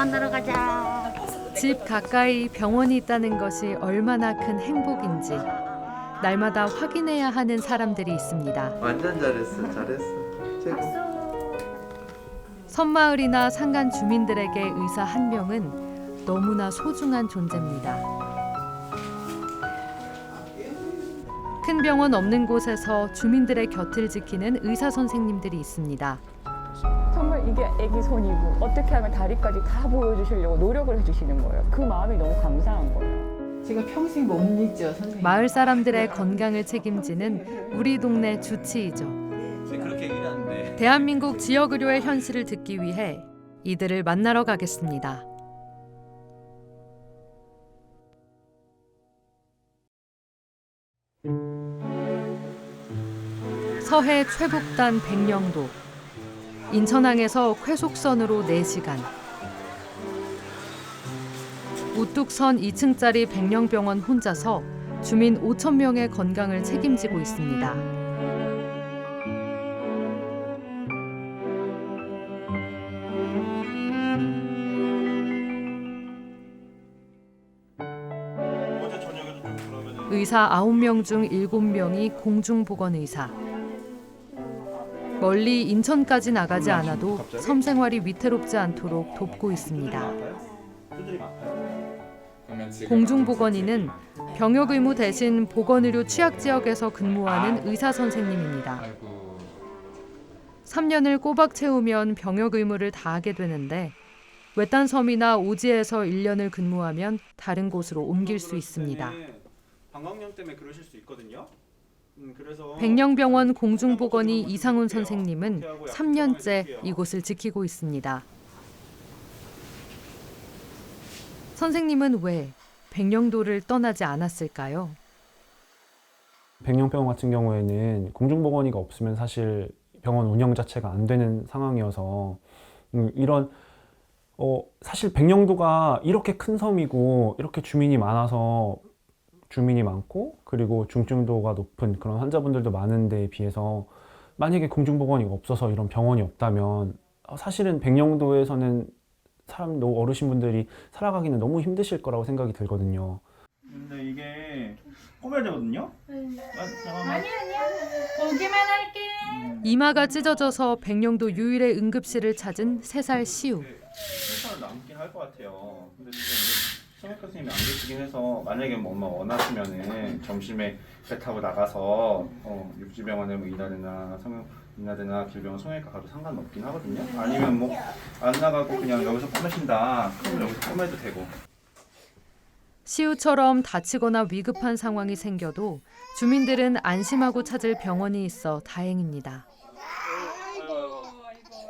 만나러 가자. 집 가까이 병원이 있다는 것이 얼마나 큰 행복인지 날마다 확인해야 하는 사람들이 있습니다. 완전 잘했어, 잘했어. 최고. 섬마을이나 산간 주민들에게 의사 한 명은 너무나 소중한 존재입니다. 큰 병원 없는 곳에서 주민들의 곁을 지키는 의사 선생님들이 있습니다. 정말 이게 애기 손이고 어떻게 하면 다리까지 다 보여주시려고 노력을 해주시는 거예요. 그 마음이 너무 감사한 거예요. 제가 평생 못 잊죠, 선생님. 마을 사람들의 건강을 책임지는 우리 동네 주치의죠. 그렇게 얘기하는데. 대한민국 지역의료의 현실을 듣기 위해 이들을 만나러 가겠습니다. 서해 최북단 백령도. 인천항에서 쾌속선으로 4시간. 우뚝선 2층짜리 백령병원 혼자서 주민 5천 명의 건강을 책임지고 있습니다. 의사 9명 중 7명이 공중보건의사. 멀리 인천까지 나가지 않아도 섬 생활이 위태롭지 않도록 돕고 있습니다. 공중보건의는 병역 의무 대신 보건의료 취약지역에서 근무하는 의사 선생님입니다. 3년을 꼬박 채우면 병역 의무를 다하게 되는데 외딴 섬이나 오지에서 1년을 근무하면 다른 곳으로 옮길 수 있습니다. 방광염 때문에 그러실 수 있거든요. 그래서 백령병원 공중보건의 이상훈 선생님은 3년째 이곳을 지키고 있습니다. 선생님은 왜 백령도를 떠나지 않았을까요? 백령병원 같은 경우에는 공중보건의가 없으면 사실 병원 운영 자체가 안 되는 상황이어서 이런 사실 백령도가 이렇게 큰 섬이고 이렇게 주민이 많고 그리고 중증도가 높은 그런 환자분들도 많은 데에 비해서 만약에 공중보건의가 없어서 이런 병원이 없다면 사실은 백령도에서는 어르신분들이 살아가기는 너무 힘드실 거라고 생각이 들거든요. 근데 이게 꼽아야 되거든요. 잠깐만. 보기만 할게. 이마가 찢어져서 백령도 유일의 응급실을 찾은 3살 시우. 실수는 남긴 할 것 같아요. 근데 지금 성형외과 선생님이 안 계시긴 해서 만약에 뭐 엄마 원하시면은 점심에 배 타고 나가서 육지병원에 뭐 이나대나 길병원 성형외과 가도 상관없긴 하거든요. 아니면 뭐 안 나가고 그냥 여기서 꼬매신다. 그러면 여기서 꼬매도 되고. 시우처럼 다치거나 위급한 상황이 생겨도 주민들은 안심하고 찾을 병원이 있어 다행입니다.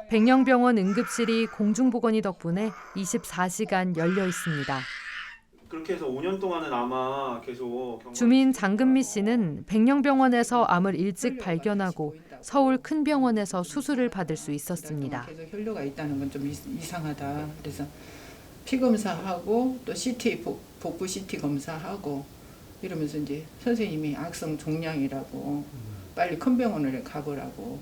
백령병원 응급실이 공중보건의 덕분에 24시간 열려 있습니다. 그렇게 해서 5년 동안은 아마 계속 주민 장금미 씨는 백령병원에서 암을 일찍 발견하고 서울 큰 병원에서 수술을 받을 수 있었습니다. 계속 혈류가 있다는 건 좀 이상하다. 그래서 피 검사하고 또 CT 복부 CT 검사하고 이러면서 이제 선생님이 악성 종양이라고 빨리 큰 병원을 가보라고.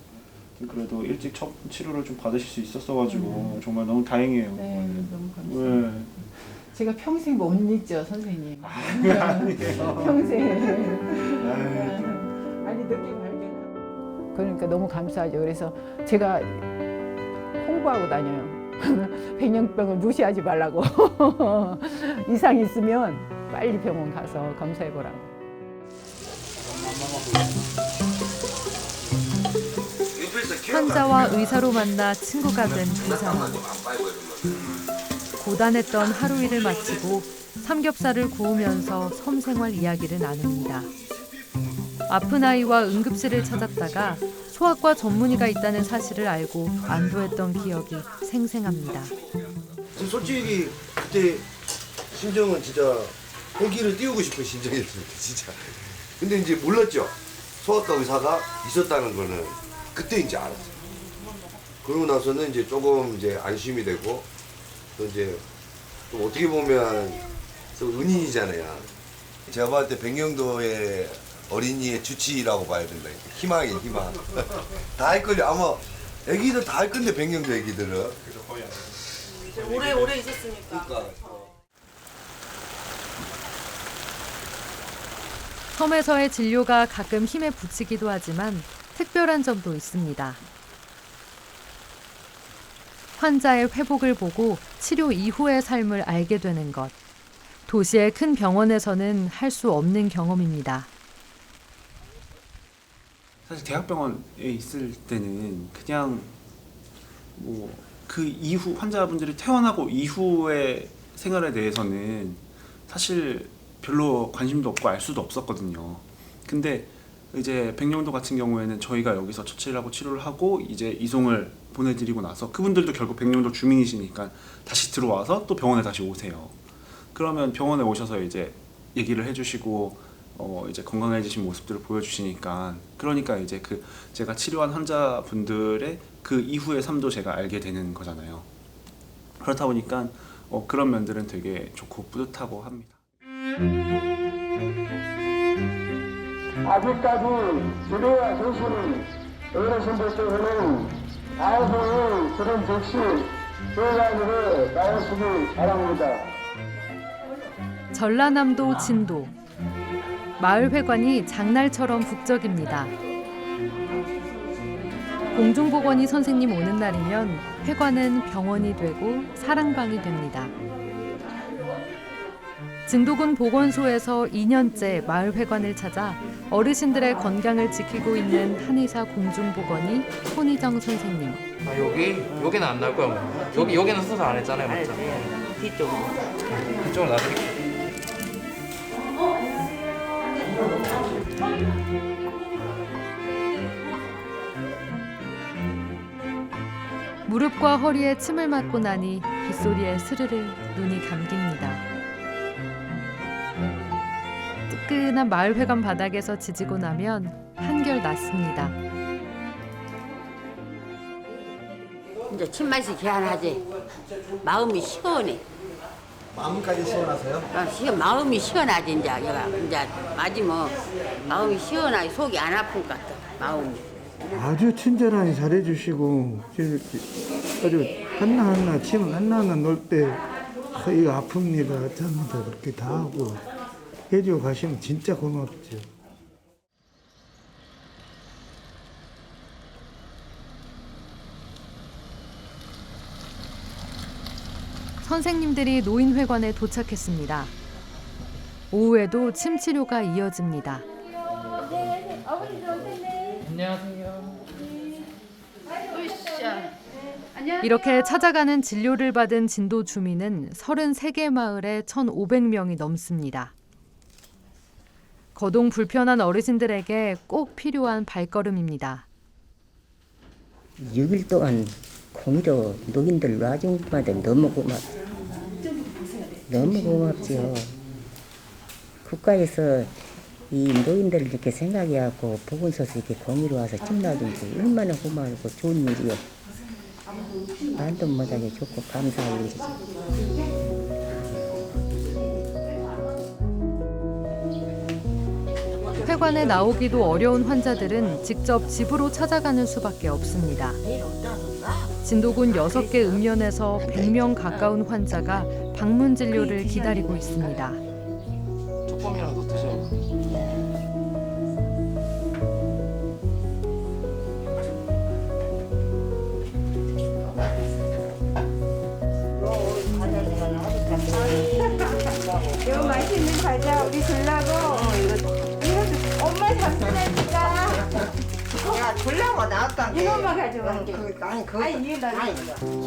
그래도 일찍 치료를 좀 받으실 수 있었어가지고 정말 너무 다행이에요. 네, 너무 감사합니다. 네. 제가 평생 못 잊죠, 선생님. 평생. 아니 늦게 발견. 그러니까 너무 감사하죠. 그래서 제가 홍보하고 다녀요. 백령병을 무시하지 말라고. 이상 있으면 빨리 병원 가서 검사해보라고. 환자와 의사로 만나 친구가 된 두 사람. 고단했던 하루 일을 마치고 삼겹살을 구우면서 섬생활 이야기를 나눕니다. 아픈 아이와 응급실을 찾았다가 소아과 전문의가 있다는 사실을 알고 안도했던 기억이 생생합니다. 솔직히 그때 심정은 진짜 고기를 띄우고 싶은 심정이었습니다, 진짜. 근데 이제 몰랐죠. 소아과 의사가 있었다는 거는 그때 이제 알았어요. 그러고 나서는 이제 조금 이제 안심이 되고 또 이제 또 어떻게 보면 또 은인이잖아요. 제가 봤을 때 백령도의 어린이의 주치의라고 봐야 된다. 희망이에요, 희망. 다 할 걸요. 아마 애기들 다 할 건데 백령도 애기들은. 오래 있었으니까. 섬에서의 진료가 가끔 힘에 부치기도 하지만 특별한 점도 있습니다. 환자의 회복을 보고 치료 이후의 삶을 알게 되는 것. 도시의 큰 병원에서는 할 수 없는 경험입니다. 사실 대학병원에 있을 때는 그냥 뭐 그 이후 환자분들이 퇴원하고 이후의 생활에 대해서는 사실 별로 관심도 없고 알 수도 없었거든요. 근데 이제 백령도 같은 경우에는 저희가 여기서 처치를 하고 치료를 하고 이제 이송을 보내드리고 나서 그분들도 결국 백령도 주민이시니까 다시 들어와서 또 병원에 다시 오세요. 그러면 병원에 오셔서 이제 얘기를 해주시고 이제 건강해지신 모습들을 보여주시니까 그러니까 이제 그 제가 치료한 환자분들의 그 이후의 삶도 제가 알게 되는 거잖아요. 그렇다 보니까 그런 면들은 되게 좋고 뿌듯하고 합니다. 아직까지 주례와 정신은 어르신들께서는 다소의 그런 즉시 교관으로 나오시기 바랍니다. 전라남도 진도. 마을회관이 장날처럼 북적입니다. 공중보건의 선생님 오는 날이면 회관은 병원이 되고 사랑방이 됩니다. 진도군 보건소에서 2년째 마을회관을 찾아 어르신들의 건강을 지키고 있는 한의사 공중보건의 손희정 선생님. 여기는 안 날 거야. 여기는 수술 안 했잖아요, 맞죠? 뒤쪽으로 놔드릴게요. 무릎과 허리에 침을 맞고 나니 빗소리에 스르르 눈이 감깁니다. 뜨끈한 마을회관 바닥에서 지지고 나면 한결 낫습니다. 이제 침맛이 귀한하지. 마음이 시원해. 마음까지 시원하세요? 마음이 시원하지 이제 맞으면 마음이 시원하게 속이 안 아픈 것 같아. 마음이. 아주 친절하게 잘해주시고 아주 하나하나 침 하나하나 놓을 때 이거 아픕니다. 참다 그렇게 다 하고 해주고 가시면 진짜 고맙죠. 선생님들이 노인회관에 도착했습니다. 오후에도 침 치료가 이어집니다. 이렇게 찾아가는 진료를 받은 진도 주민은 33개 마을에 1,500명이 넘습니다. 거동 불편한 어르신들에게 꼭 필요한 발걸음입니다. 6일 동안 공의로 노인들 놔준 것마다 너무 고맙지요. 국가에서 이 노인들을 이렇게 생각해갖고 보건소에서 이렇게 공의로 와서 침 놔준 게 얼마나 고마우고 좋은 일이요. 말도 못하게 좋고 감사할 일이지. 회관에 나오기도 어려운 환자들은 직접 집으로 찾아가는 수밖에 없습니다. 진도군 6개 읍면에서 100명 가까운 환자가 방문 진료를 기다리고 있습니다. 조금이라도 드셔. 이거 맛있는 과자 우리 주려고 이거 엄마 잡수라니까. 야 주려고 나왔다. 이거만 가져갈게.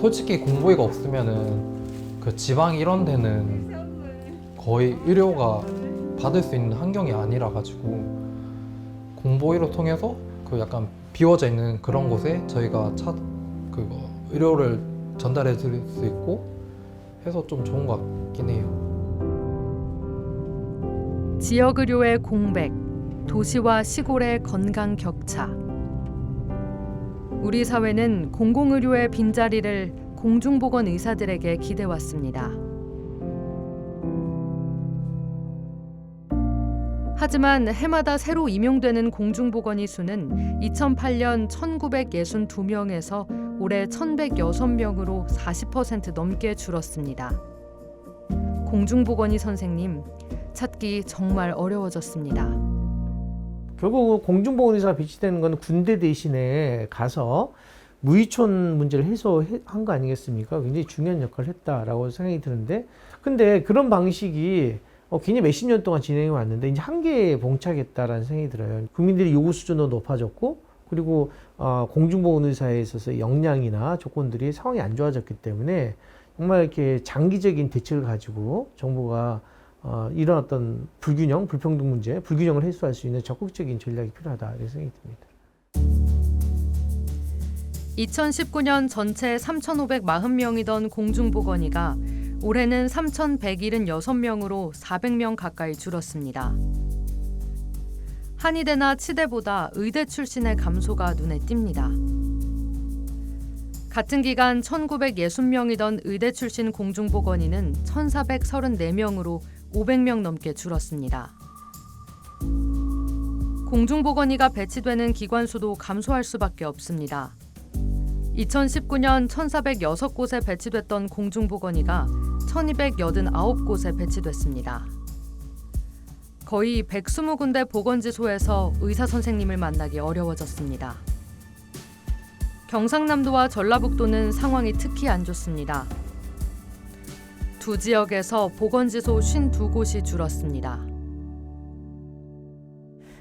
솔직히 공보이가 없으면은 그 지방 이런 데는 거의 의료가 받을 수 있는 환경이 아니라 가지고 공보이로 통해서 그 약간 비워져 있는 그런 곳에 저희가 의료를 전달해 드릴 수 있고 해서 좀 좋은 것 같긴 해요. 지역 의료의 공백, 도시와 시골의 건강 격차. 우리 사회는 공공의료의 빈자리를 공중보건 의사들에게 기대왔습니다. 하지만 해마다 새로 임용되는 공중보건의 수는 2008년 1962명에서 올해 1,106명으로 40% 넘게 줄었습니다. 공중보건의 선생님, 찾기 정말 어려워졌습니다. 결국 공중보건의사가 배치되는 건 군대 대신에 가서 무의촌 문제를 해소한 거 아니겠습니까? 굉장히 중요한 역할을 했다라고 생각이 드는데, 근데 그런 방식이 굉장히 몇십 년 동안 진행해 왔는데 이제 한계에 봉착했다라는 생각이 들어요. 국민들의 요구 수준도 높아졌고, 그리고 공중보건의사에 있어서 역량이나 조건들이 상황이 안 좋아졌기 때문에 정말 이렇게 장기적인 대책을 가지고 정부가 이런 어떤 불균형, 불평등 문제, 불균형을 해소할 수 있는 적극적인 전략이 필요하다 이런 생각이 듭니다. 2019년 전체 3,540명이던 공중보건의가 올해는 3,176명으로 400명 가까이 줄었습니다. 한의대나 치대보다 의대 출신의 감소가 눈에 띕니다. 같은 기간 1,960명이던 의대 출신 공중보건의는 1,434명으로 500명 넘게 줄었습니다. 공중보건의가 배치되는 기관 수도 감소할 수밖에 없습니다. 2019년 1,406곳에 배치됐던 공중보건의가 1,289곳에 배치됐습니다. 거의 120군데 보건지소에서 의사 선생님을 만나기 어려워졌습니다. 경상남도와 전라북도는 상황이 특히 안 좋습니다. 두 지역에서 보건지소 52곳이 줄었습니다.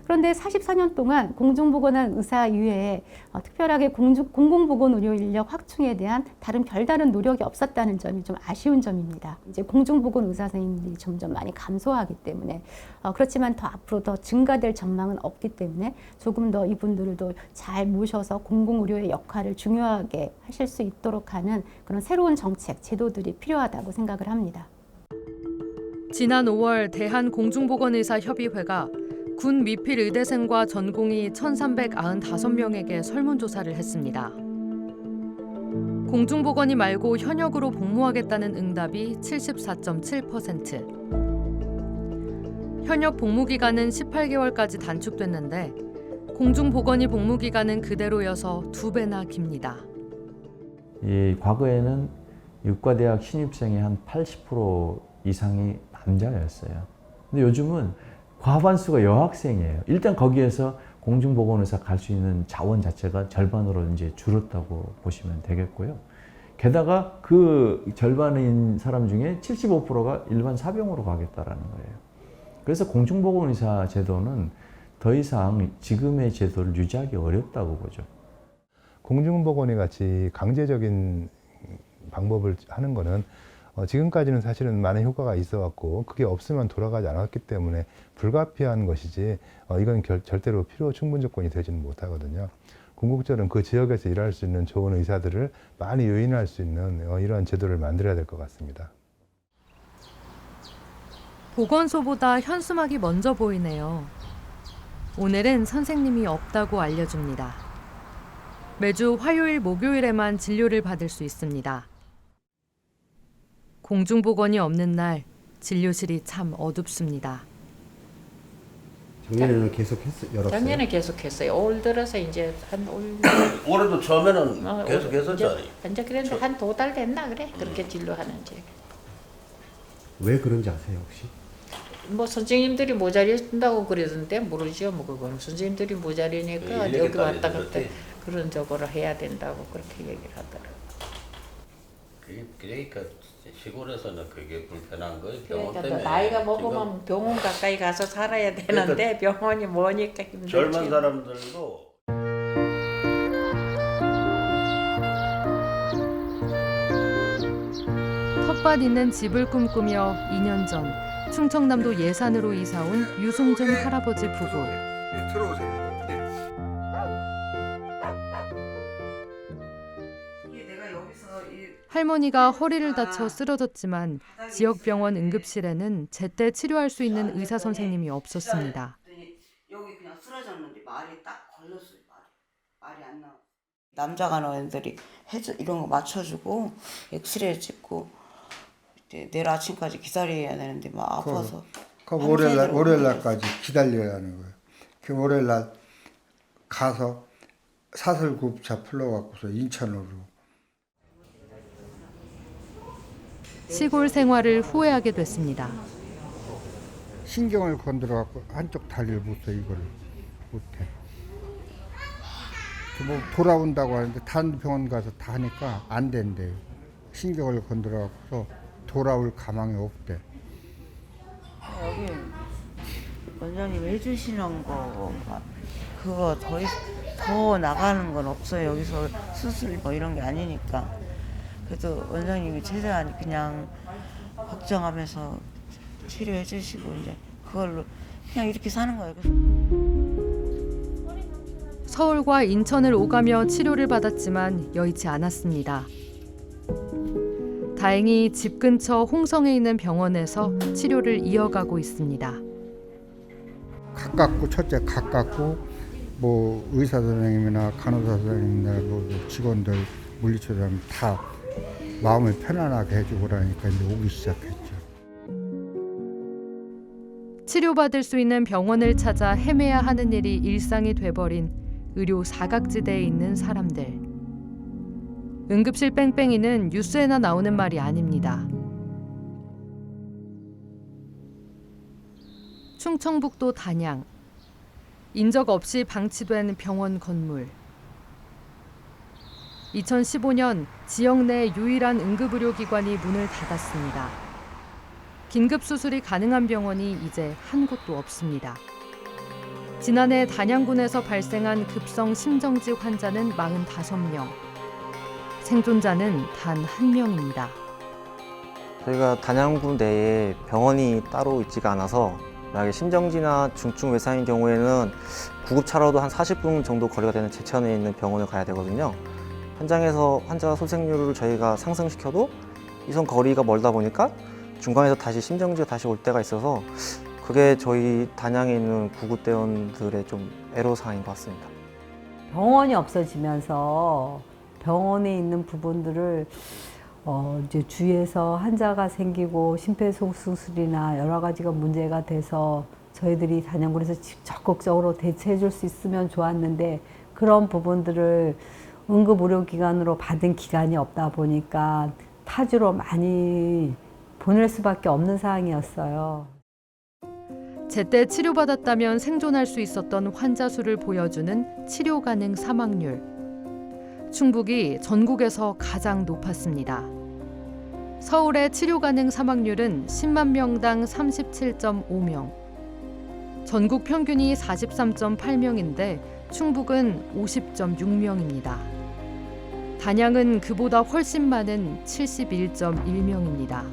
그런데 44년 동안 공중보건한 의사 이외에 특별하게 공공보건 의료 인력 확충에 대한 별다른 노력이 없었다는 점이 좀 아쉬운 점입니다. 이제 공중보건 의사 선생님들이 점점 많이 감소하기 때문에 그렇지만 더 앞으로 더 증가될 전망은 없기 때문에 조금 더 이분들을 더 잘 모셔서 공공의료의 역할을 중요하게 하실 수 있도록 하는 그런 새로운 정책, 제도들이 필요하다고 생각을 합니다. 지난 5월 대한공중보건의사협의회가 군 미필 의대생과 전공의 1,395명에게 설문조사를 했습니다. 공중보건의 말고 현역으로 복무하겠다는 응답이 74.7%. 현역 복무기간은 18개월까지 단축됐는데 공중보건의 복무기간은 그대로여서 2배나 깁니다. 과거에는 의과대학 신입생의 한 80% 이상이 남자였어요. 근데 요즘은 과반수가 여학생이에요. 일단 거기에서 공중보건의사 갈 수 있는 자원 자체가 절반으로 이제 줄었다고 보시면 되겠고요. 게다가 그 절반인 사람 중에 75%가 일반 사병으로 가겠다라는 거예요. 그래서 공중보건의사 제도는 더 이상 지금의 제도를 유지하기 어렵다고 보죠. 공중보건의 같이 강제적인 방법을 하는 거는 지금까지는 사실은 많은 효과가 있어왔고 그게 없으면 돌아가지 않았기 때문에 불가피한 것이지 이건 절대로 필요 충분 조건이 되지는 못하거든요. 궁극적으로는 그 지역에서 일할 수 있는 좋은 의사들을 많이 유인할 수 있는 이러한 제도를 만들어야 될 것 같습니다. 보건소보다 현수막이 먼저 보이네요. 오늘은 선생님이 없다고 알려줍니다. 매주 화요일, 목요일에만 진료를 받을 수 있습니다. 공중보건이 없는 날 진료실이 참 어둡습니다. 작년에는 계속 열었어요? 작년에 계속했어요. 올 들어서 이제 올해도 처음에는 계속 했었잖아요. 이제 그래도 한 2달 됐나 그래? 그렇게 진료하는지. 왜 그런지 아세요 혹시? 뭐 선생님들이 모자란다고 그러던데 모르죠. 뭐 그건 선생님들이 모자리니까 여기 왔다 갔다 그런 저거를 해야 된다고 그렇게 얘기를 하더라고요. 그러니까 시골에서는 그게 불편한 거예요. 병원 그러니까 때문에. 나이가 먹으면 병원 가까이 가서 살아야 되는데 그러니까 병원이 머니까 힘들지. 젊은 사람들도 텃밭 있는 집을 꿈꾸며 2년 전 충청남도 예산으로 이사 온 유승준 할아버지 부부. 들어오세요. 할머니가 허리를 다쳐 쓰러졌지만 지역 병원 응급실에는 제때 치료할 수 있는 의사 선생님이 없었습니다. 여기 그냥 쓰러졌는데 말이 딱 걸렸어요. 말이 안 나와. 남자 간호인들이 이런 거 맞춰주고 엑스레이 찍고 내일 아침까지 기다려야 되는데 막 아파서. 그 월요일날까지 기다려야 하는 거예요. 그 월요일날 가서 사설급차 풀러갖고서 인천으로. 시골 생활을 후회하게 됐습니다. 신경을 건드려갖고 한쪽 다리를 못 써, 이거를 못해. 뭐 돌아온다고 하는데 다른 병원 가서 다 하니까 안 된대요. 신경을 건드려갖고서 돌아올 가망이 없대. 여기 원장님 해주시는 거 그거 더 나가는 건 없어요. 여기서 수술 뭐 이런 게 아니니까. 그래도 원장님이 최대한 그냥 걱정하면서 치료해 주시고 이제 그걸로 그냥 이렇게 사는 거예요. 서울과 인천을 오가며 치료를 받았지만 여의치 않았습니다. 다행히 집 근처 홍성에 있는 병원에서 치료를 이어가고 있습니다. 가깝고 첫째 가깝고 뭐 의사 선생님이나 간호사 선생님이나 뭐 직원들 물리치료하면 다 마음을 편안하게 해주고 그러니까 이제 오기 시작했죠. 치료받을 수 있는 병원을 찾아 헤매야 하는 일이 일상이 돼버린 의료 사각지대에 있는 사람들. 응급실 뺑뺑이는 뉴스에나 나오는 말이 아닙니다. 충청북도 단양. 인적 없이 방치된 병원 건물. 2015년 지역 내 유일한 응급의료기관이 문을 닫았습니다. 긴급 수술이 가능한 병원이 이제 한 곳도 없습니다. 지난해 단양군에서 발생한 급성 심정지 환자는 45명. 생존자는 단 1명입니다. 저희가 단양군 내에 병원이 따로 있지가 않아서 만약에 심정지나 중증 외상인 경우에는 구급차로도 한 40분 정도 거리가 되는 제천에 있는 병원을 가야 되거든요. 현장에서 환자 소생률을 저희가 상승시켜도 이선 거리가 멀다 보니까 중간에서 다시 심정지가 다시 올 때가 있어서 그게 저희 단양에 있는 구급대원들의 좀 애로사항인 것 같습니다. 병원이 없어지면서 병원에 있는 부분들을 이제 주위에서 환자가 생기고 심폐소생술이나 여러 가지가 문제가 돼서 저희들이 단양군에서 적극적으로 대처해 줄 수 있으면 좋았는데 그런 부분들을 응급의료기관으로 받은 기간이 없다 보니까 타주로 많이 보낼 수밖에 없는 상황이었어요. 제때 치료받았다면 생존할 수 있었던 환자 수를 보여주는 치료 가능 사망률. 충북이 전국에서 가장 높았습니다. 서울의 치료 가능 사망률은 10만 명당 37.5명. 전국 평균이 43.8명인데 충북은 50.6명입니다. 단양은 그보다 훨씬 많은 71.1명입니다.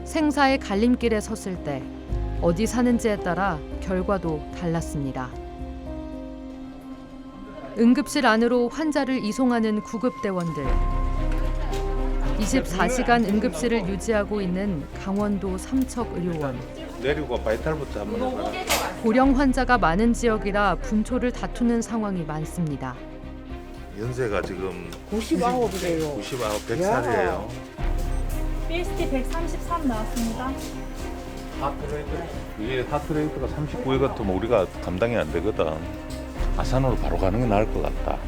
생사의 갈림길에 섰을 때 어디 사는지에 따라 결과도 달랐습니다. 응급실 안으로 환자를 이송하는 구급대원들. 24시간 응급실을 유지하고 있는 강원도 삼척의료원. 내리고 바이탈부터 한번 해봐라. 고령 환자가 많은 지역이라 분초를 다투는 상황이 많습니다. 연세가 지금 99이래요. 99, 100살이에요. BST 133 나왔습니다. 이게 하트레이트가 39회 같으면 우리가 감당이 안 되거든. 아산으로 바로 가는 게 나을 것 같다.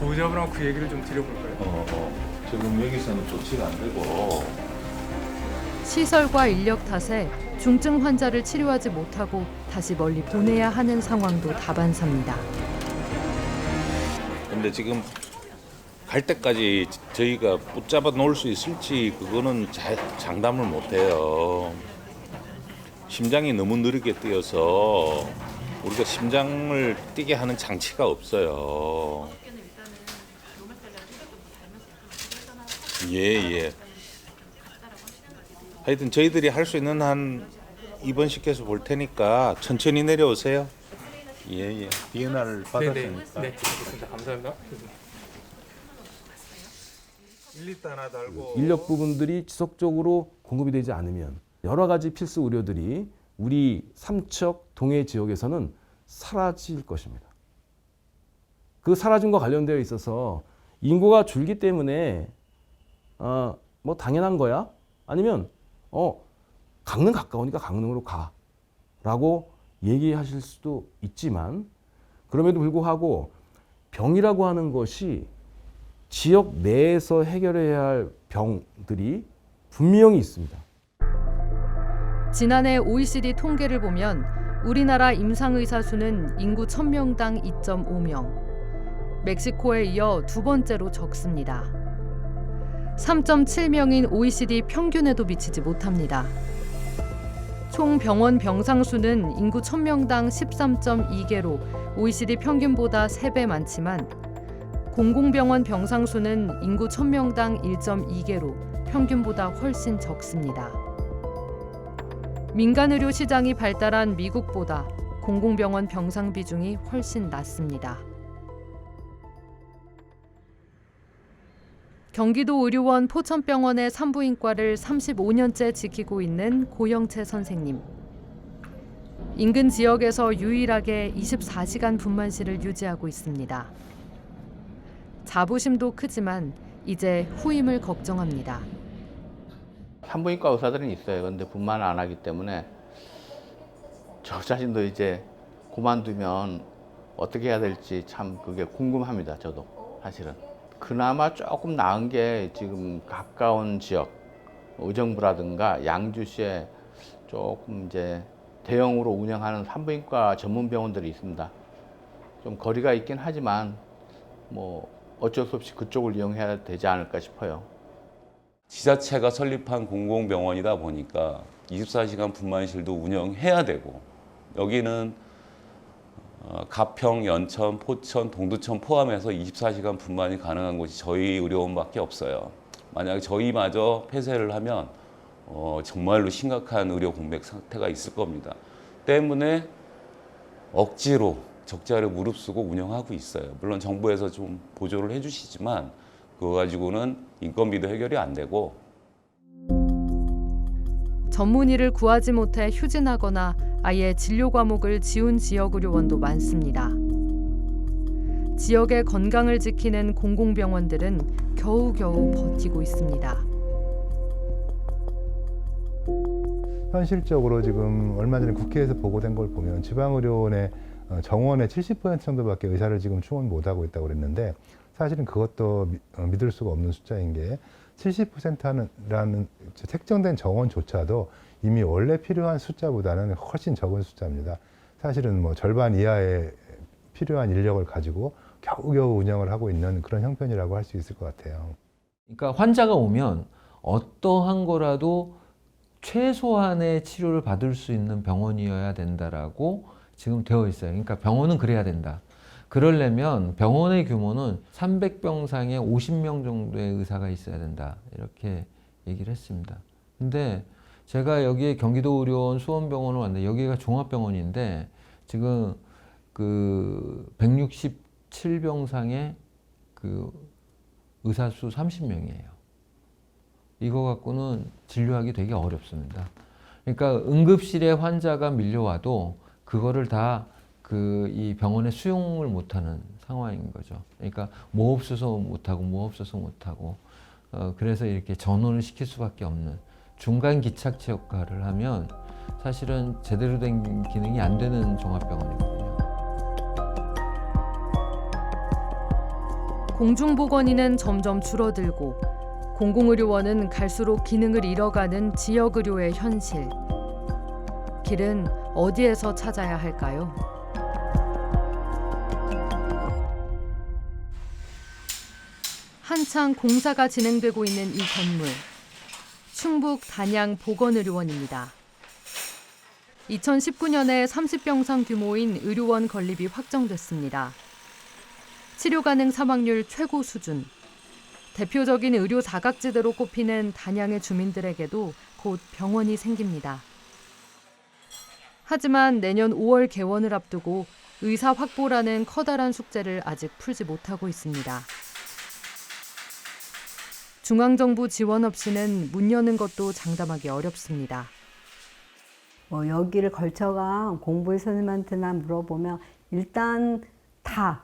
보호자분하고 그 얘기를 좀 드려볼까요? 지금 여기서는 조치가 안 되고 시설과 인력 탓에 중증 환자를 치료하지 못하고 다시 멀리 보내야 하는 상황도 다반사입니다. 근데 지금 갈 때까지 저희가 붙잡아 놓을 수 있을지 그거는 장담을 못 해요. 심장이 너무 느리게 뛰어서 우리가 심장을 뛰게 하는 장치가 없어요. 예. 하여튼 저희들이 할 수 있는 한 입원시켜서 볼 테니까 천천히 내려오세요. 예. DNR 받았으니까. 네, 알겠습니다. 감사합니다. 인력 부분들이 지속적으로 공급이 되지 않으면 여러 가지 필수 의료들이 우리 삼척 동해 지역에서는 사라질 것입니다. 그 사라짐과 관련되어 있어서 인구가 줄기 때문에 뭐 당연한 거야? 아니면 강릉 가까우니까 강릉으로 가라고 얘기하실 수도 있지만 그럼에도 불구하고 병이라고 하는 것이 지역 내에서 해결해야 할 병들이 분명히 있습니다. 지난해 OECD 통계를 보면 우리나라 임상의사 수는 인구 1000명당 2.5명. 멕시코에 이어 두 번째로 적습니다. 3.7명인 OECD 평균에도 미치지 못합니다. 총 병원 병상 수는 인구 1000명당 13.2개로 OECD 평균보다 3배 많지만 공공병원 병상 수는 인구 1000명당 1.2개로 평균보다 훨씬 적습니다. 민간의료 시장이 발달한 미국보다 공공병원 병상 비중이 훨씬 낮습니다. 경기도 의료원 포천병원의 산부인과를 35년째 지키고 있는 고영채 선생님. 인근 지역에서 유일하게 24시간 분만실을 유지하고 있습니다. 자부심도 크지만 이제 후임을 걱정합니다. 산부인과 의사들은 있어요. 그런데 분만을 안 하기 때문에 저 자신도 이제 그만두면 어떻게 해야 될지 참 그게 궁금합니다. 저도 사실은. 그나마 조금 나은 게 지금 가까운 지역, 의정부라든가 양주시에 조금 이제 대형으로 운영하는 산부인과 전문 병원들이 있습니다. 좀 거리가 있긴 하지만 뭐 어쩔 수 없이 그쪽을 이용해야 되지 않을까 싶어요. 지자체가 설립한 공공병원이다 보니까 24시간 분만실도 운영해야 되고 여기는 가평, 연천, 포천, 동두천 포함해서 24시간 분만이 가능한 곳이 저희 의료원밖에 없어요. 만약에 저희마저 폐쇄를 하면 정말로 심각한 의료 공백 상태가 있을 겁니다. 때문에 억지로 적자를 무릅쓰고 운영하고 있어요. 물론 정부에서 좀 보조를 해주시지만 그거 가지고는 인건비도 해결이 안 되고 전문의를 구하지 못해 휴진하거나 아예 진료 과목을 지운 지역 의료원도 많습니다. 지역의 건강을 지키는 공공병원들은 겨우겨우 버티고 있습니다. 현실적으로 지금 얼마 전에 국회에서 보고된 걸 보면 지방의료원의 정원의 70% 정도밖에 의사를 지금 충원 못하고 있다고 그랬는데 사실은 그것도 믿을 수가 없는 숫자인 게 70%라는 책정된 정원조차도 이미 원래 필요한 숫자보다는 훨씬 적은 숫자입니다. 사실은 뭐 절반 이하의 필요한 인력을 가지고 겨우겨우 운영을 하고 있는 그런 형편이라고 할 수 있을 것 같아요. 그러니까 환자가 오면 어떠한 거라도 최소한의 치료를 받을 수 있는 병원이어야 된다라고 지금 되어 있어요. 그러니까 병원은 그래야 된다. 그러려면 병원의 규모는 300병상에 50명 정도의 의사가 있어야 된다. 이렇게 얘기를 했습니다. 근데 제가 여기에 경기도 의료원 수원병원을 왔는데 여기가 종합병원인데 지금 그 167병상에 그 의사 수 30명이에요. 이거 갖고는 진료하기 되게 어렵습니다. 그러니까 응급실에 환자가 밀려와도 그거를 다 이 병원에 수용을 못하는 상황인 거죠. 그러니까 뭐 없어서 못하고 뭐 없어서 못하고 그래서 이렇게 전원을 시킬 수밖에 없는 중간 기착체 역할을 하면 사실은 제대로 된 기능이 안 되는 종합병원이거든요. 공중보건의는 점점 줄어들고 공공의료원은 갈수록 기능을 잃어가는 지역의료의 현실. 길은 어디에서 찾아야 할까요? 한창 공사가 진행되고 있는 이 건물. 충북 단양 보건의료원입니다. 2019년에 30병상 규모인 의료원 건립이 확정됐습니다. 치료 가능 사망률 최고 수준. 대표적인 의료 사각지대로 꼽히는 단양의 주민들에게도 곧 병원이 생깁니다. 하지만 내년 5월 개원을 앞두고 의사 확보라는 커다란 숙제를 아직 풀지 못하고 있습니다. 중앙정부 지원 없이는 문 여는 것도 장담하기 어렵습니다. 여기를 걸쳐간 공부의 선생님한테나 물어보면 일단 다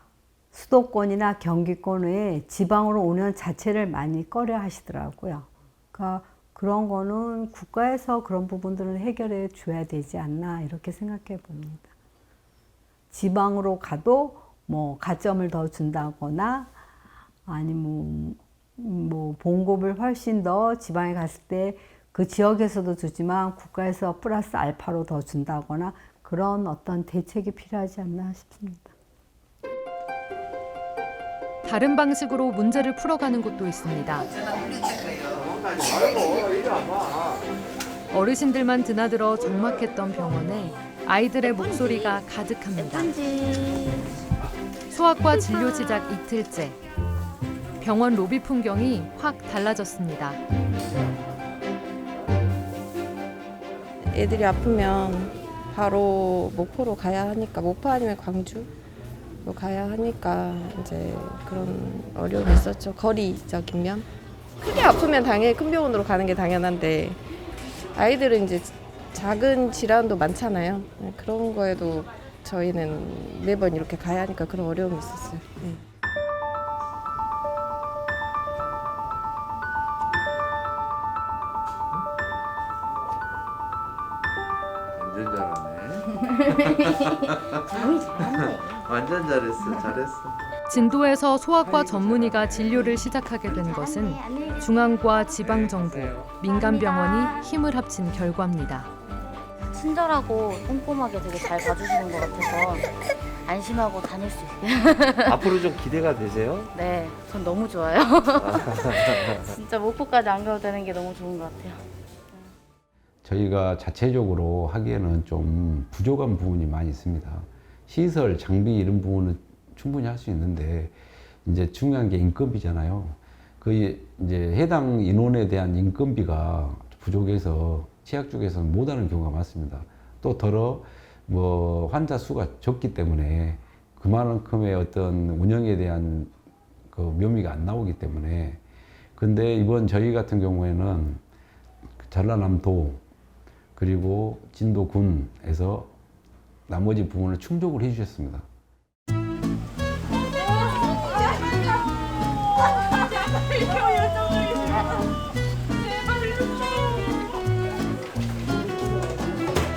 수도권이나 경기권 외에 지방으로 오는 자체를 많이 꺼려 하시더라고요. 그러니까 그런 거는 국가에서 그런 부분들을 해결해 줘야 되지 않나 이렇게 생각해 봅니다. 지방으로 가도 뭐 가점을 더 준다거나 아니면 뭐 봉급을 훨씬 더 지방에 갔을 때 그 지역에서도 주지만 국가에서 플러스 알파로 더 준다거나 그런 어떤 대책이 필요하지 않나 싶습니다. 다른 방식으로 문제를 풀어가는 곳도 있습니다. 어르신들만 드나들어 적막했던 병원에 아이들의 목소리가 가득합니다. 소아과 진료 시작 이틀째. 병원 로비 풍경이 확 달라졌습니다. 애들이 아프면 바로 목포로 가야 하니까, 목포 아니면 광주로 가야 하니까 이제 그런 어려움이 있었죠. 거리적인 면. 크게 아프면 당연히 큰 병원으로 가는 게 당연한데 아이들은 이제 작은 질환도 많잖아요. 그런 거에도 저희는 매번 이렇게 가야 하니까 그런 어려움이 있었어요. 네. 완전 잘하네. 완전 잘했어. 진도에서 소아과 전문의가 진료를 시작하게 된 것은 중앙과 지방정부, 민간병원이 힘을 합친 결과입니다. 친절하고 꼼꼼하게 되게 잘 봐주시는 것 같아서 안심하고 다닐 수 있어요. 앞으로 좀 기대가 되세요? 네, 전 너무 좋아요. 진짜 목포까지 안 가도 되는 게 너무 좋은 것 같아요. 저희가 자체적으로 하기에는 좀 부족한 부분이 많이 있습니다. 시설, 장비 이런 부분은 충분히 할 수 있는데 이제 중요한 게 인건비잖아요. 그 이제 해당 인원에 대한 인건비가 부족해서 치약 쪽에서는 못하는 경우가 많습니다. 또 더러 뭐 환자 수가 적기 때문에 그만큼의 어떤 운영에 대한 그 묘미가 안 나오기 때문에. 근데 이번 저희 같은 경우에는 전라남도 그리고 진도군에서 나머지 부분을 충족을 해주셨습니다.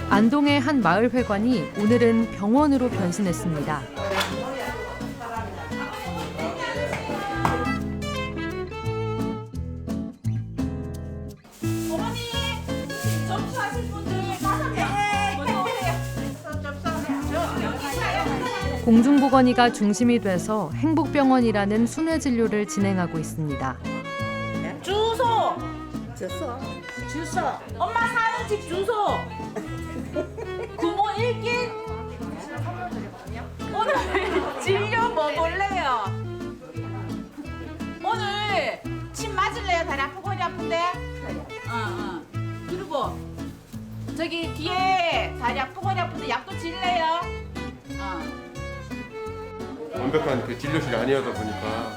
안동의 한 마을회관이 오늘은 병원으로 변신했습니다. 공중보건의가 중심이 돼서 행복병원이라는 순회 진료를 진행하고 있습니다. 주소. 엄마 사는 집 주소. 구모 1길. 오늘 진료 뭐 볼래요? 오늘 침 맞을래요? 다리 아프고 허리 아픈데? 그리고 저기 뒤에 다리 아프고 허리 아픈데 약도 질래요? 완벽한 그 진료실이 아니었다 보니까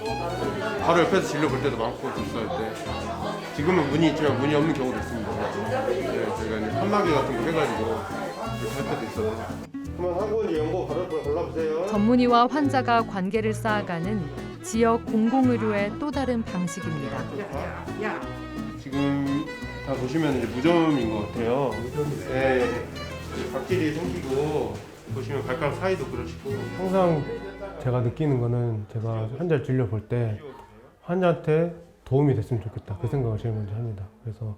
바로 옆에서 진료 볼 때도 많고 접수할 때 지금은 문이 있지만 문이 없는 경우도 있습니다. 네, 저희가 이제 칸막이 같은 거 해가지고 그렇게 할 때도 있어서 한번 하고 이제 연고 바로 골라보세요. 전문의와 환자가 관계를 쌓아가는 지역 공공의료의 또 다른 방식입니다. 지금 다 보시면 이제 무좀인 것 같아요. 네, 각질이 생기고 보시면 발가락 사이도 그러시고 항상 제가 느끼는 거는 제가 환자를 진료 볼 때 환자한테 도움이 됐으면 좋겠다 그 생각을 제일 먼저 합니다. 그래서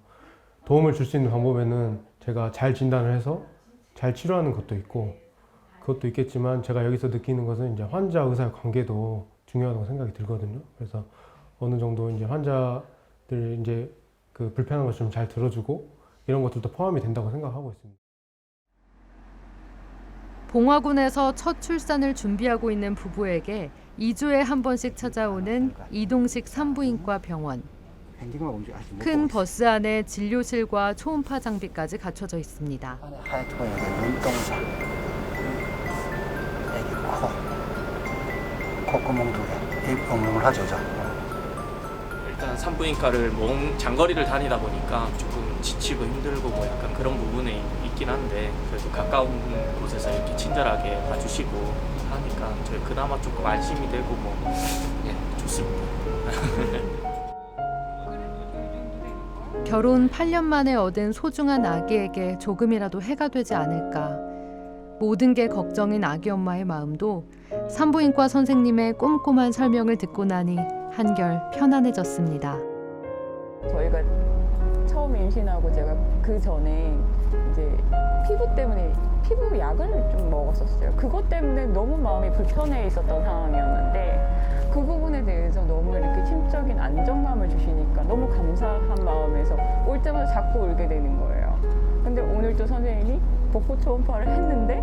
도움을 줄 수 있는 방법에는 제가 잘 진단을 해서 잘 치료하는 것도 있고 그것도 있겠지만 제가 여기서 느끼는 것은 이제 환자 의사의 관계도 중요하다고 생각이 들거든요. 그래서 어느 정도 이제 환자들 이제 그 불편한 것 좀 잘 들어주고 이런 것들도 포함이 된다고 생각하고 있습니다. 봉화군에서 첫 출산을 준비하고 있는 부부에게 2주에 한 번씩 찾아오는 이동식 산부인과 병원. 큰 버스 안에 진료실과 초음파 장비까지 갖춰져 있습니다. 눈동자, 애기 콧구멍 두 개, 입 구멍을 하죠. 일단 산부인과를 장거리를 다니다 보니까 조금 지치고 힘들고 뭐 약간 그런 부분이 있긴 한데 그래도 가까운 곳에서 이렇게 친절하게 봐주시고 하니까 저희 그나마 조금 안심이 되고 뭐 좋습니다. 결혼 8년 만에 얻은 소중한 아기에게 조금이라도 해가 되지 않을까. 모든 게 걱정인 아기 엄마의 마음도 산부인과 선생님의 꼼꼼한 설명을 듣고 나니 한결 편안해졌습니다. 저희가 처음 임신하고 제가 그 전에 이제 피부 때문에 피부 약을 좀 먹었었어요. 그것 때문에 너무 마음이 불편해 있었던 상황이었는데 그 부분에 대해서 너무 이렇게 심적인 안정감을 주시니까 너무 감사한 마음에서 올 때마다 자꾸 울게 되는 거예요. 근데 오늘 또 선생님이 복부 초음파를 했는데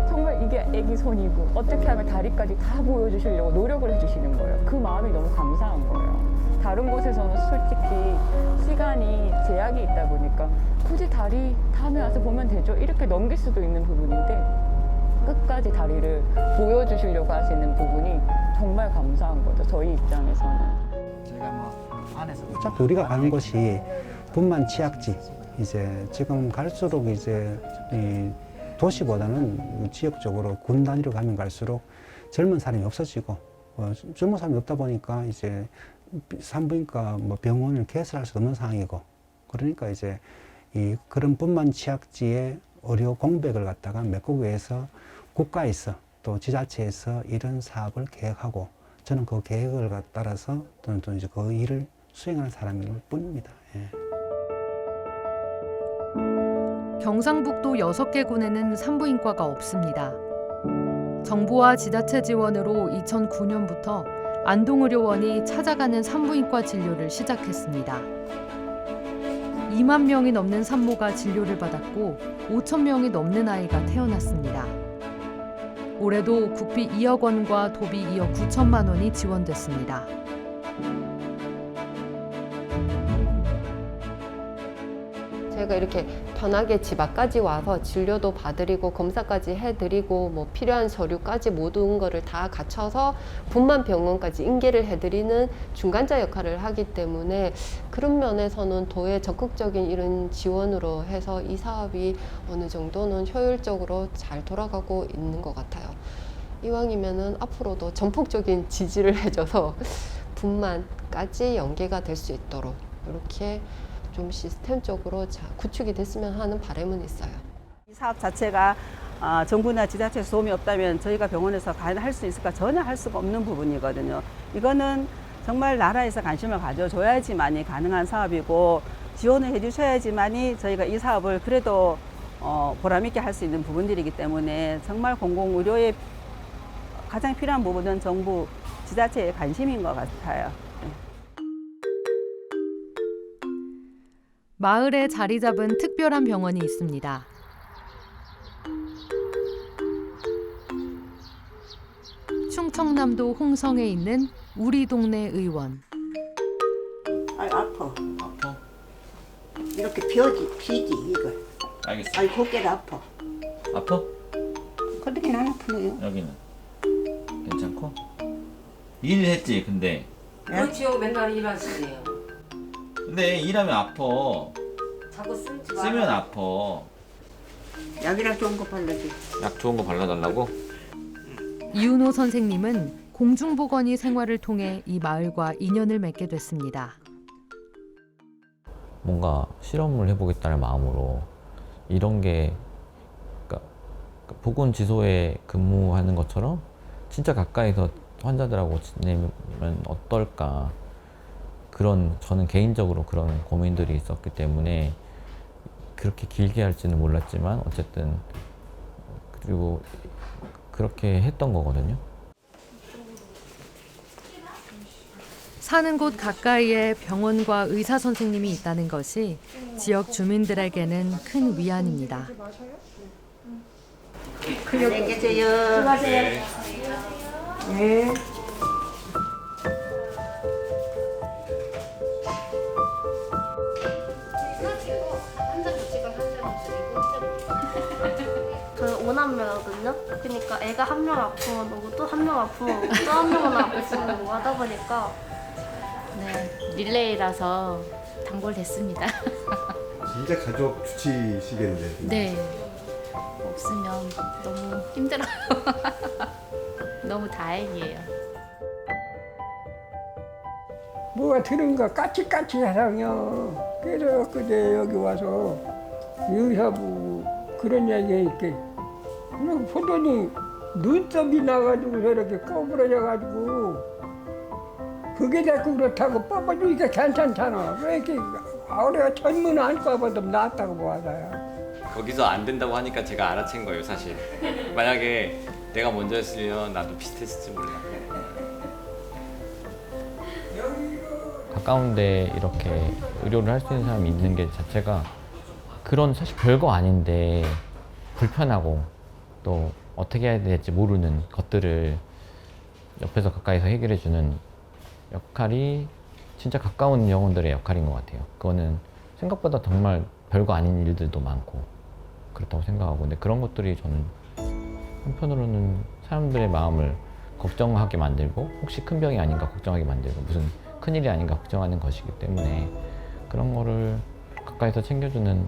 정말 이게 아기 손이고 어떻게 하면 다리까지 다 보여주시려고 노력을 해주시는 거예요. 그 마음이 너무 감사한 거예요. 다른 곳에서는 솔직히 시간이 제약이 있다 보니까 굳이 다리 다음에 와서 보면 되죠. 이렇게 넘길 수도 있는 부분인데 끝까지 다리를 보여주시려고 하시는 부분이 정말 감사한 거죠. 저희 입장에서는. 제가 뭐 안에서 어차피 우리가 가는 곳이 분만 치약지. 이제 지금 갈수록 이제 이 도시보다는 지역적으로 군 단위로 가면 갈수록 젊은 사람이 없어지고 젊은 사람이 없다 보니까 이제 산부인과 뭐 병원을 개설할 수 없는 상황이고 그러니까 이제 이 그런 분만 치약지의 의료 공백을 갖다가 메꾸기위해서 국가에서 또 지자체에서 이런 사업을 계획하고 저는 그 계획을 따라서 또 이제 그 일을 수행하는 사람일 뿐입니다. 예. 경상북도 6개 군에는 산부인과가 없습니다. 정부와 지자체 지원으로 2009년부터 안동의료원이 찾아가는 산부인과 진료를 시작했습니다. 2만 명이 넘는 산모가 진료를 받았고 5천 명이 넘는 아이가 태어났습니다. 올해도 국비 2억 원과 도비 2억 9천만 원이 지원됐습니다. 제가 이렇게 편하게 집 앞까지 와서 진료도 봐드리고 검사까지 해드리고 뭐 필요한 서류까지 모든 거를 다 갖춰서 분만 병원까지 인계를 해드리는 중간자 역할을 하기 때문에 그런 면에서는 도의 적극적인 이런 지원으로 해서 이 사업이 어느 정도는 효율적으로 잘 돌아가고 있는 것 같아요. 이왕이면은 앞으로도 전폭적인 지지를 해줘서 분만까지 연계가 될 수 있도록 이렇게 좀 시스템적으로 구축이 됐으면 하는 바람은 있어요. 이 사업 자체가 정부나 지자체에서 도움이 없다면 저희가 병원에서 과연 할 수 있을까? 전혀 할 수가 없는 부분이거든요. 이거는 정말 나라에서 관심을 가져줘야지만이 가능한 사업이고 지원을 해주셔야지만이 저희가 이 사업을 그래도 보람있게 할 수 있는 부분들이기 때문에 정말 공공의료에 가장 필요한 부분은 정부, 지자체의 관심인 것 같아요. 마을에 자리 잡은 특별한 병원이 있습니다. 충청남도 홍성에 있는 우리 동네 의원. 아파. 아파? 이렇게 피지 이걸. 알겠어. 아이 고개가 아파. 아파? 그렇게는 안 아프네요. 여기는 괜찮고? 일했지 근데. 그렇지요. 맨날 일하시네요. 근데 일하면 아파. 자꾸 쓰지 마. 쓰면 아파. 약이랑 좋은 거 발라줘. 약 좋은 거 발라달라고? 이윤호 선생님은 공중보건의 생활을 통해 이 마을과 인연을 맺게 됐습니다. 뭔가 실험을 해보겠다는 마음으로 이런 게 그러니까 보건지소에 근무하는 것처럼 진짜 가까이서 환자들하고 지내면 어떨까, 그런 저는 개인적으로 그런 고민들이 있었기 때문에 그렇게 길게 할지는 몰랐지만 어쨌든 그리고 그렇게 했던 거거든요. 사는 곳 가까이에 병원과 의사 선생님이 있다는 것이 지역 주민들에게는 큰 위안입니다. 안녕히 계세요. 수고하세요. 네. 저는 5남매거든요. 그러니까 애가 한 명 아프면 오고 또 한 명 아프면 오고 또 한 명은 아프면 오고 하다 보니까 네, 릴레이라서 단골됐습니다. 진짜 가족 주치시겠는데. 네, 없으면 너무 힘들어요. 너무 다행이에요. 뭐가 들은가 까치까치하상요. 그래서 그제 여기 와서 의사부 그런 얘기가 있게 그냥 보더니 눈썹이 나가지고 저렇게 꼬부러져가지고 그게 자꾸 그렇다고 뽑아주니까 괜찮잖아. 왜 이렇게 우리가 젊은 안 뽑아도 낫다고 보아요. 거기서 안 된다고 하니까 제가 알아챈 거예요, 사실. 만약에 내가 먼저 했으면 나도 비슷했을지 몰라. 가까운데 이렇게 의료를 할 수 있는 사람이 있는 게 자체가 그런 사실 별거 아닌데 불편하고 또 어떻게 해야 될지 모르는 것들을 옆에서 가까이서 해결해주는 역할이 진짜 가까운 영혼들의 역할인 것 같아요. 그거는 생각보다 정말 별거 아닌 일들도 많고 그렇다고 생각하고, 근데 그런 것들이 저는 한편으로는 사람들의 마음을 걱정하게 만들고 혹시 큰 병이 아닌가 걱정하게 만들고 무슨 큰일이 아닌가 걱정하는 것이기 때문에 그런 거를 가까이서 챙겨주는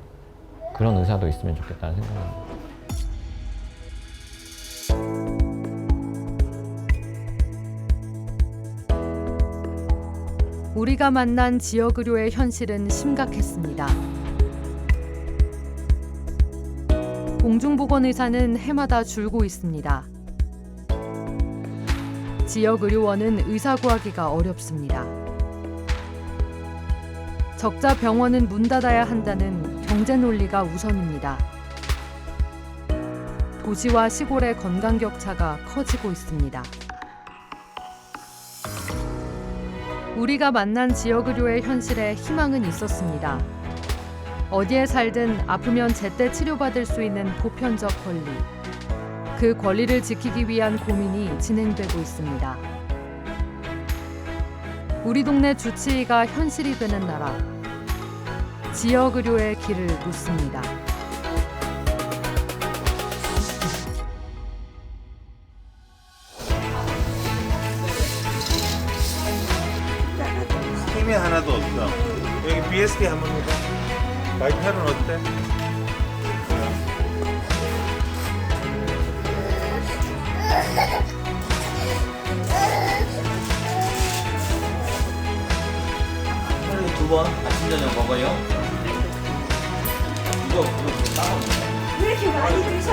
그런 의사도 있으면 좋겠다는 생각입니다. 우리가 만난 지역의료의 현실은 심각했습니다. 공중보건의사는 해마다 줄고 있습니다. 지역의료원은 의사 구하기가 어렵습니다. 적자 병원은 문 닫아야 한다는 경제 논리가 우선입니다. 도시와 시골의 건강 격차가 커지고 있습니다. 우리가 만난 지역의료의 현실에 희망은 있었습니다. 어디에 살든 아프면 제때 치료받을 수 있는 보편적 권리. 그 권리를 지키기 위한 고민이 진행되고 있습니다. 우리 동네 주치의가 현실이 되는 나라. 지역의료의 길을 묻습니다. 힘이 하나도 없어. 여기 BSD 한번 해봐. 마이팔은 어때? 하루에 2번 아침 저녁 먹어요. 이거 따로 왜 이렇게 많이 드셔?